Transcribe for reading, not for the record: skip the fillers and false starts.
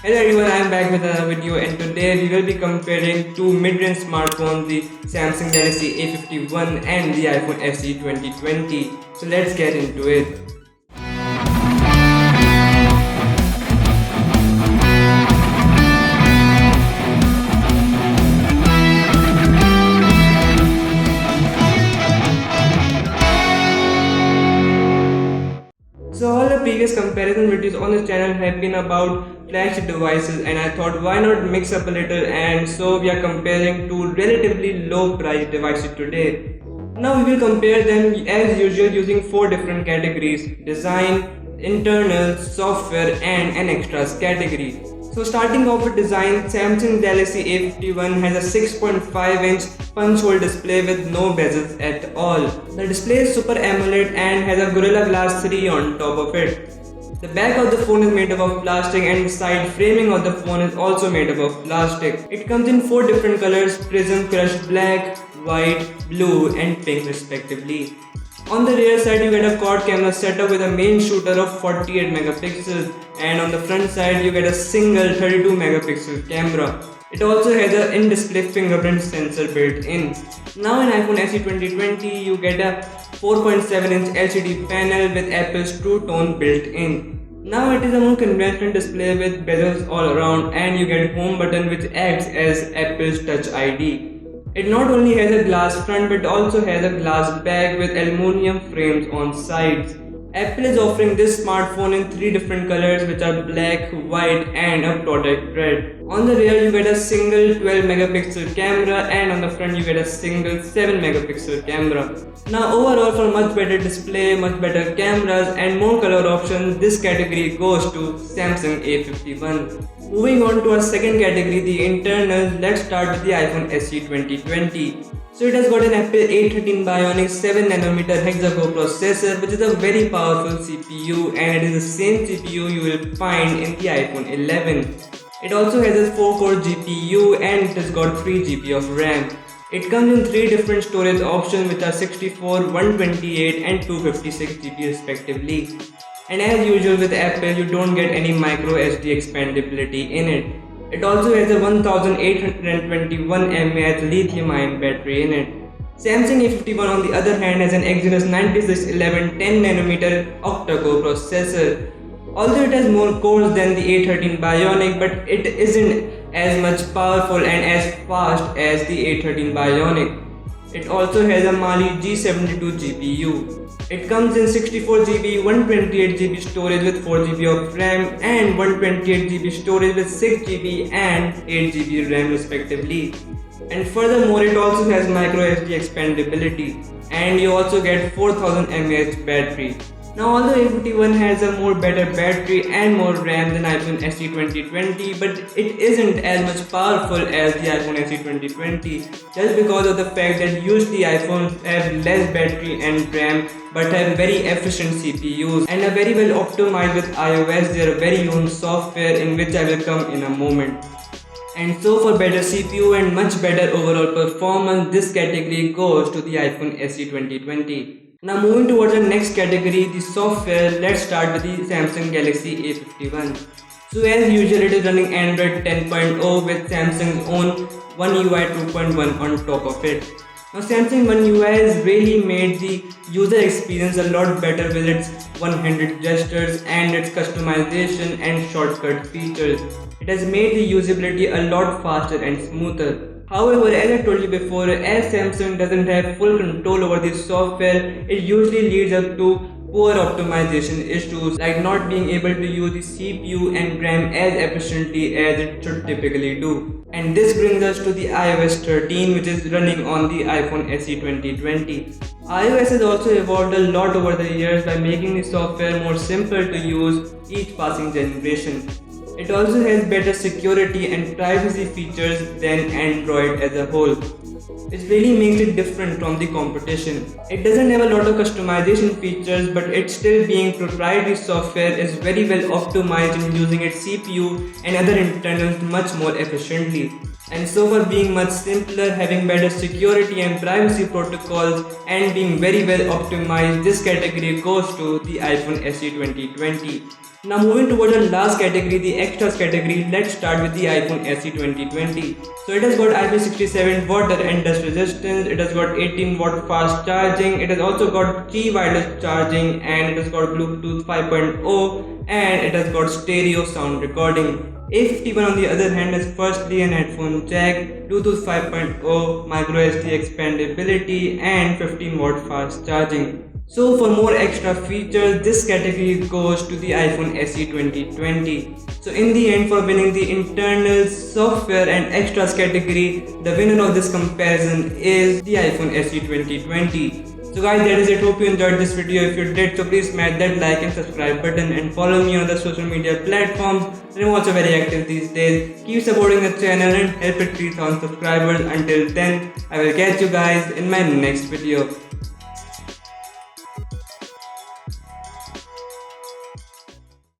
Hello everyone, I am back with another video and today we will be comparing two mid-range smartphones, the Samsung Galaxy A51 and the iPhone SE 2020. So let's get into it. So all the previous comparison videos on this channel have been about flagship devices and I thought why not mix up a little, and so we are comparing two relatively low price devices today. Now we will compare them as usual using four different categories: design, internal, software and an extras category. So starting off with design, Samsung Galaxy A51 has a 6.5-inch punch-hole display with no bezels at all. The display is Super AMOLED and has a Gorilla Glass 3 on top of it. The back of the phone is made up of plastic and the side framing of the phone is also made up of plastic. It comes in four different colors: Prism, Crushed Black, White, Blue and Pink respectively. On the rear side you get a quad camera setup with a main shooter of 48 megapixels, and on the front side you get a single 32 megapixel camera. It also has an in-display fingerprint sensor built in. Now in iPhone SE 2020 you get a 4.7-inch LCD panel with Apple's True Tone built in. Now it is a more conventional display with bezels all around, and you get home button which acts as Apple's Touch ID. It not only has a glass front but also has a glass back with aluminum frames on sides. Apple is offering this smartphone in three different colors, which are black, white and a product red. On the rear you get a single 12 megapixel camera and on the front you get a single 7 megapixel camera. Now overall, for much better display, much better cameras and more color options, this category goes to Samsung A51. Moving on to our second category, the internal, let's start with the iPhone SE 2020. So it has got an Apple A13 Bionic 7nm hexa-core processor, which is a very powerful CPU, and it is the same CPU you will find in the iPhone 11. It also has a 4-core GPU and it has got 3 GB of RAM. It comes in three different storage options, which are 64, 128 and 256 GB respectively. And as usual with Apple, you don't get any micro SD expandability in it. It also has a 1821 mAh lithium-ion battery in it. Samsung A51 on the other hand has an Exynos 9611 10nm octa-core processor. Although it has more cores than the A13 Bionic, but it isn't as much powerful and as fast as the A13 Bionic. It also has a Mali G72 GPU. It comes in 64GB, 128GB storage with 4GB of RAM and 128GB storage with 6GB and 8GB RAM respectively. And furthermore, it also has microSD expandability, and you also get 4000 mAh battery. Now although A51 has a more better battery and more RAM than iPhone SE 2020, but it isn't as much powerful as the iPhone SE 2020, just because of the fact that usually iPhones have less battery and RAM but have very efficient CPUs and are very well optimized with iOS, their very own software, in which I will come in a moment. And so for better CPU and much better overall performance, this category goes to the iPhone SE 2020. Now moving towards the next category, the software, let's start with the Samsung Galaxy A51. So as usual, it is running Android 10.0 with Samsung's own One UI 2.1 on top of it. Now Samsung One UI has really made the user experience a lot better with its one-handed gestures and its customization and shortcut features. It has made the usability a lot faster and smoother. However, as I told you before, as Samsung doesn't have full control over the software, it usually leads up to poor optimization issues, like not being able to use the CPU and RAM as efficiently as it should typically do. And this brings us to the iOS 13, which is running on the iPhone SE 2020. iOS has also evolved a lot over the years by making the software more simple to use each passing generation. It also has better security and privacy features than Android as a whole, which really makes it different from the competition. It doesn't have a lot of customization features, but it's still being proprietary software is very well optimized in using its CPU and other internals much more efficiently. And so for being much simpler, having better security and privacy protocols and being very well optimized, this category goes to the iPhone SE 2020. Now moving towards the last category, the extras category, let's start with the iPhone SE 2020. So it has got IP67 water and dust resistance, it has got 18 watt fast charging, it has also got Qi wireless charging, and it has got Bluetooth 5.0, and it has got stereo sound recording. A51 on the other hand is firstly an headphone jack, Bluetooth 5.0, microSD expandability, and 15 watt fast charging. So for more extra features, this category goes to the iPhone SE 2020. So in the end, for winning the internal software and extras category, the winner of this comparison is the iPhone SE 2020. So guys, that is it. Hope you enjoyed this video. If you did, so please smash that like and subscribe button and follow me on the social media platforms. I'm also very active these days. Keep supporting the channel and help it reach 1,000 subscribers. Until then, I will catch you guys in my next video.